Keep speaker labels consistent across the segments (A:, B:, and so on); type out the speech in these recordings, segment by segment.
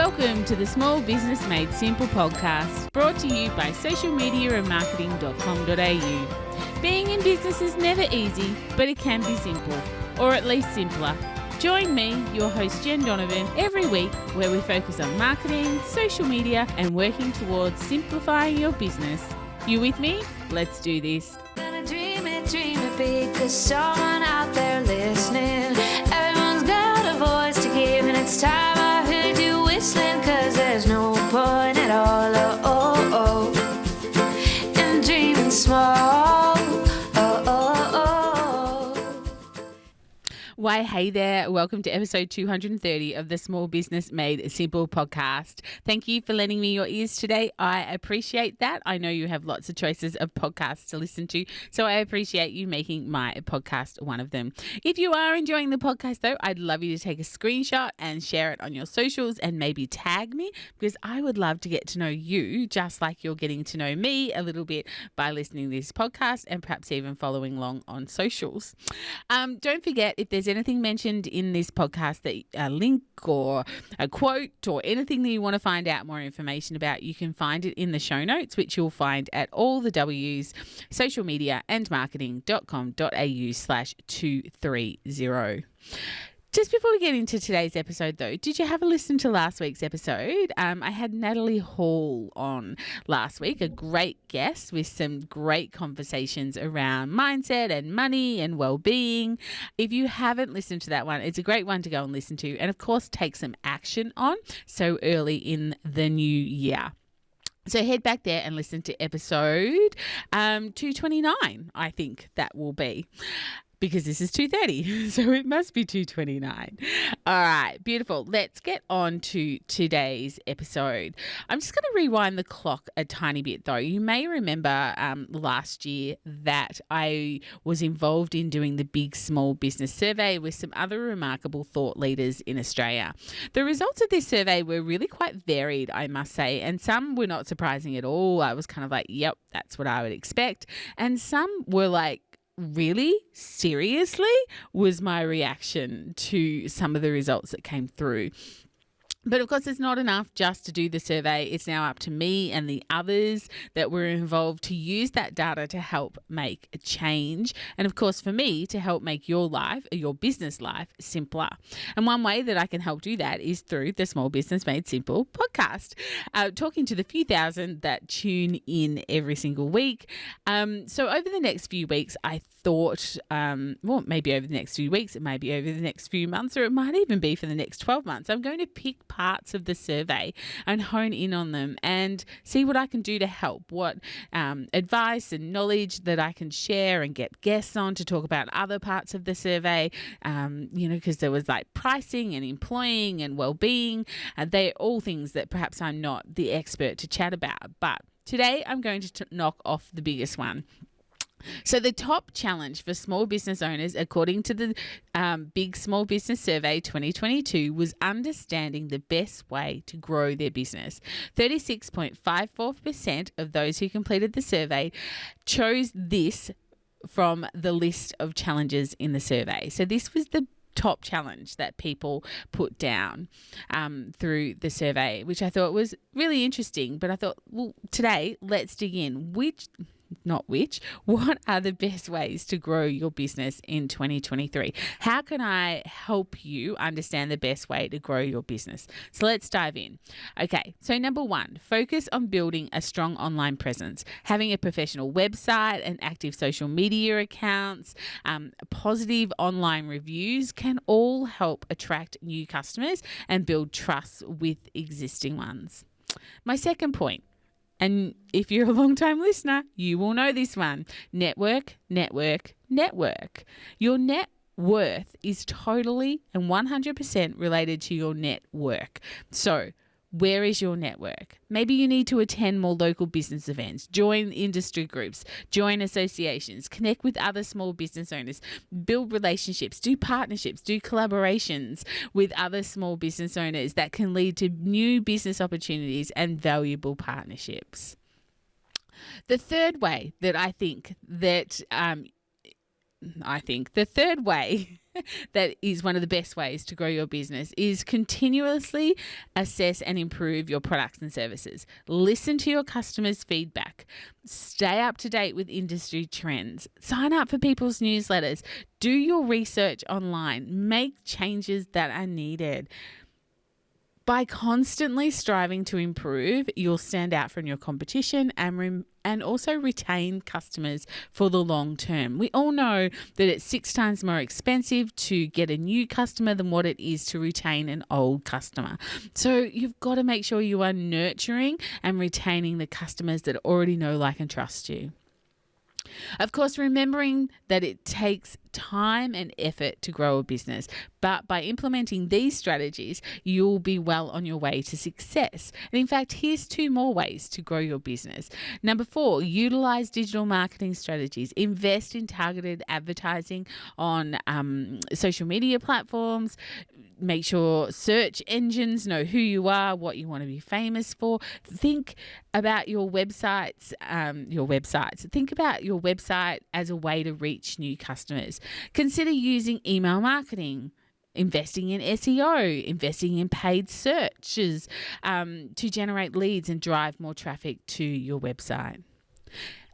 A: Welcome to the Small Business Made Simple podcast, brought to you by socialmediaandmarketing.com.au. Being in business is never easy, but it can be simple, or at least simpler. Join me, your host Jen Donovan, every week where we focus on marketing, social media, and working towards simplifying your business. You with me? Let's do this.
B: Gonna dream it big, 'cause someone out there listening. Everyone's got a voice to give, and it's time I heard you whistling, 'cause there's no point at all, in dreaming small.
A: Why, hey there. Welcome to episode 230 of the Small Business Made Simple podcast. Thank you for lending me your ears today. I appreciate that. I know you have lots of choices of podcasts to listen to, so I appreciate you making my podcast one of them. If you are enjoying the podcast, though, I'd love you to take a screenshot and share it on your socials and maybe tag me, because I would love to get to know you just like you're getting to know me a little bit by listening to this podcast and perhaps even following along on socials. Don't forget, if there's anything mentioned in this podcast, that a link or a quote or anything that you want to find out more information about, you can find it in the show notes, which you'll find at all the W's, social media and marketing.com.au/230. Just before we get into today's episode, though, did you have a listen to last week's episode? I had Natalie Hall on last week, a great guest with some great conversations around mindset and money and well-being. If you haven't listened to that one, it's a great one to go and listen to, and of course take some action on so early in the new year. So head back there and listen to episode 229, I think that will be. Because this is 230, so it must be 229. All right, beautiful. Let's get on to today's episode. I'm just going to rewind the clock a tiny bit, though. You may remember last year that I was involved in doing the Big Small Business Survey with some other remarkable thought leaders in Australia. The results of this survey were really quite varied, I must say, and some were not surprising at all. I was kind of like, yep, that's what I would expect. And some were like, really? Seriously? Was my reaction to some of the results that came through. But of course, it's not enough just to do the survey. It's now up to me and the others that were involved to use that data to help make a change. And of course, for me, to help make your life, your business life, simpler. And one way that I can help do that is through the Small Business Made Simple podcast, talking to the few thousand that tune in every single week. So over the next few weeks, I thought, maybe over the next few weeks, it may be over the next few months, or it might even be for the next 12 months. I'm going to pick parts of the survey and hone in on them and see what I can do to help, what advice and knowledge that I can share and get guests on to talk about other parts of the survey, because there was like pricing and employing and well-being. They're all things that perhaps I'm not the expert to chat about. But today I'm going to knock off the biggest one. So the top challenge for small business owners, according to the Big Small Business Survey 2022, was understanding the best way to grow their business. 36.54% of those who completed the survey chose this from the list of challenges in the survey. So this was the top challenge that people put down through the survey, which I thought was really interesting. But I thought, well, today let's dig in. What are the best ways to grow your business in 2023? How can I help you understand the best way to grow your business? So let's dive in. Okay, so number one, focus on building a strong online presence. Having a professional website and active social media accounts, positive online reviews can all help attract new customers and build trust with existing ones. My second point, and if you're a long-time listener, you will know this one. Network, network, network. Your net worth is totally and 100% related to your network. So where is your network? Maybe you need to attend more local business events, join industry groups, join associations, connect with other small business owners, build relationships, do partnerships, do collaborations with other small business owners that can lead to new business opportunities and valuable partnerships. The third way that I think that I think. The third way that is one of the best ways to grow your business is continuously assess and improve your products and services. Listen to your customers' feedback. Stay up to date with industry trends. Sign up for people's newsletters. Do your research online. Make changes that are needed. By constantly striving to improve, you'll stand out from your competition and also retain customers for the long term. We all know that it's 6 times more expensive to get a new customer than what it is to retain an old customer. So you've got to make sure you are nurturing and retaining the customers that already know, like, and trust you. Of course, remembering that it takes time and effort to grow a business, but by implementing these strategies, you'll be well on your way to success. And in fact, here's 2 more ways to grow your business. Number 4, utilize digital marketing strategies. Invest in targeted advertising on social media platforms. Make sure search engines know who you are, what you want to be famous for. Think about your websites. Think about your website as a way to reach new customers. Consider using email marketing, investing in SEO, investing in paid searches to generate leads and drive more traffic to your website.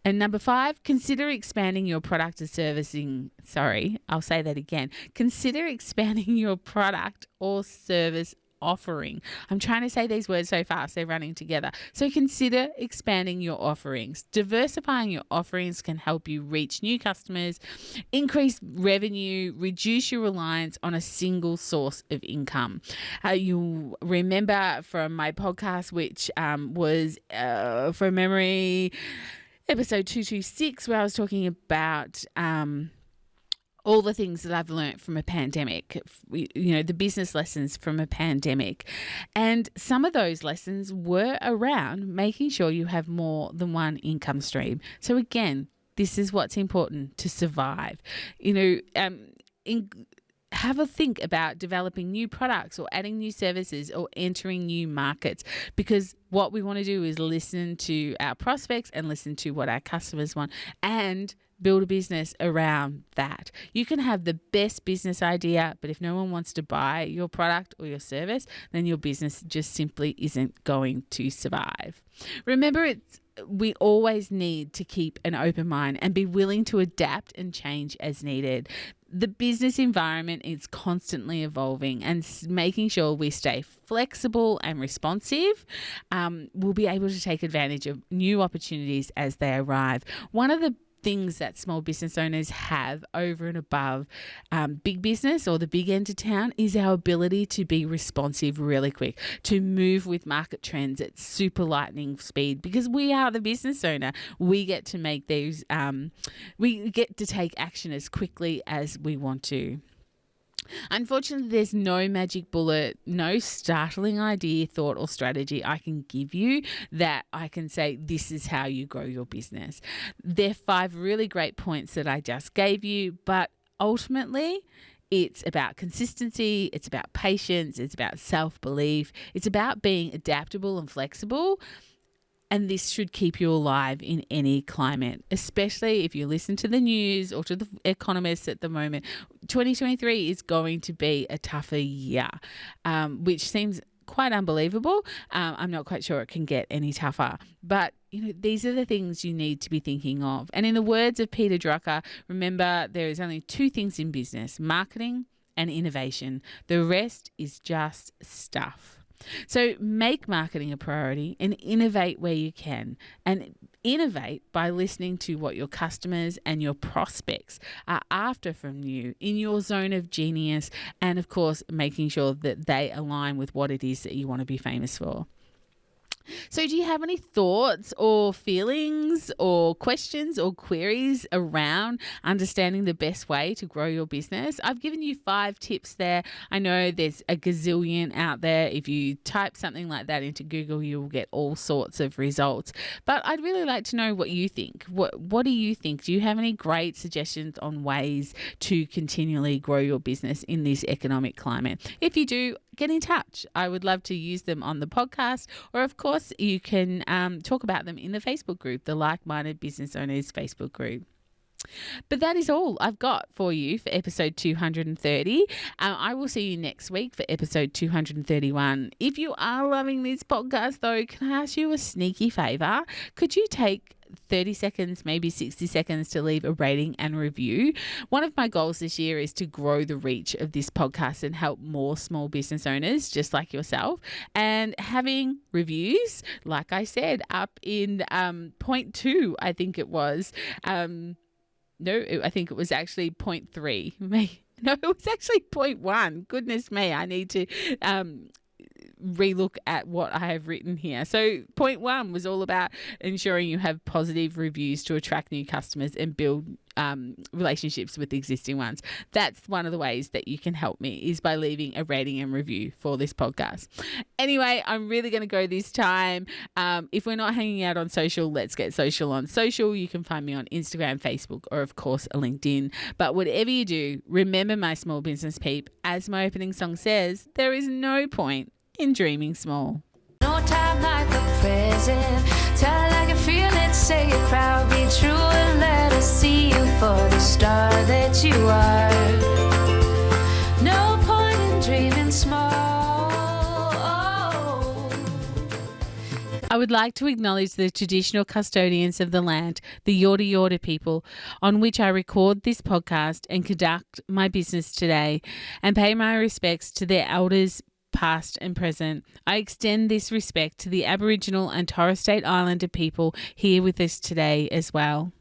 A: And number 5, consider expanding your product or servicing. I'll say that again. Consider expanding your product or service offering. I'm trying to say these words so fast, they're running together. So consider expanding your offerings. Diversifying your offerings can help you reach new customers, increase revenue, reduce your reliance on a single source of income. You'll remember from my podcast, which was, from memory, episode 226, where I was talking about all the things that I've learned from a pandemic, the business lessons from a pandemic. And some of those lessons were around making sure you have more than one income stream. So again, this is what's important to survive. Have a think about developing new products or adding new services or entering new markets, because what we want to do is listen to our prospects and listen to what our customers want and build a business around that. You can have the best business idea, but if no one wants to buy your product or your service, then your business just simply isn't going to survive. Remember, we always need to keep an open mind and be willing to adapt and change as needed. The business environment is constantly evolving, and making sure we stay flexible and responsive, we'll be able to take advantage of new opportunities as they arrive. One of the things that small business owners have over and above big business or the big end of town is our ability to be responsive really quick, to move with market trends at super lightning speed, because we are the business owner. We get to make these, we get to take action as quickly as we want to. Unfortunately, there's no magic bullet, no startling idea, thought, or strategy I can give you that I can say this is how you grow your business. There are 5 really great points that I just gave you, but ultimately, it's about consistency, it's about patience, it's about self-belief, it's about being adaptable and flexible. And this should keep you alive in any climate, especially if you listen to the news or to the economists at the moment. 2023 is going to be a tougher year, which seems quite unbelievable. I'm not quite sure it can get any tougher. But, these are the things you need to be thinking of. And in the words of Peter Drucker, remember, there is only 2 things in business: marketing and innovation. The rest is just stuff. So make marketing a priority and innovate where you can, and innovate by listening to what your customers and your prospects are after from you in your zone of genius, and of course making sure that they align with what it is that you want to be famous for. So do you have any thoughts or feelings or questions or queries around understanding the best way to grow your business? I've given you 5 tips there. I know there's a gazillion out there. If you type something like that into Google, you'll get all sorts of results. But I'd really like to know what you think. What do you think? Do you have any great suggestions on ways to continually grow your business in this economic climate? If you do, get in touch. I would love to use them on the podcast, or of course you can talk about them in the Facebook group, the Like-Minded Business Owners Facebook group. But that is all I've got for you for episode 230. I will see you next week for episode 231. If you are loving this podcast, though, can I ask you a sneaky favour? Could you take 30 seconds, maybe 60 seconds to leave a rating and review? One of my goals this year is to grow the reach of this podcast and help more small business owners just like yourself. And having reviews, like I said, up in point 2, I think it was. No, I think it was actually 0.3. No, it was actually 0.1. Goodness me, I need to relook at what I have written here. So 0.1 was all about ensuring you have positive reviews to attract new customers and build relationships with existing ones. That's one of the ways that you can help me, is by leaving a rating and review for this podcast. Anyway, I'm really going to go this time. If we're not hanging out on social, let's get social on social. You can find me on Instagram, Facebook, or of course LinkedIn. But whatever you do, remember, my small business peep, as my opening song says, there is no point in dreaming small.
B: No time like the present. Tell it like you feel it, say it proud, be true, and let us see you for the star that you are. No point in dreaming small.
A: I would like to acknowledge the traditional custodians of the land, the Yorta Yorta people, on which I record this podcast and conduct my business today, and pay my respects to their elders, past and present. I extend this respect to the Aboriginal and Torres Strait Islander people here with us today as well.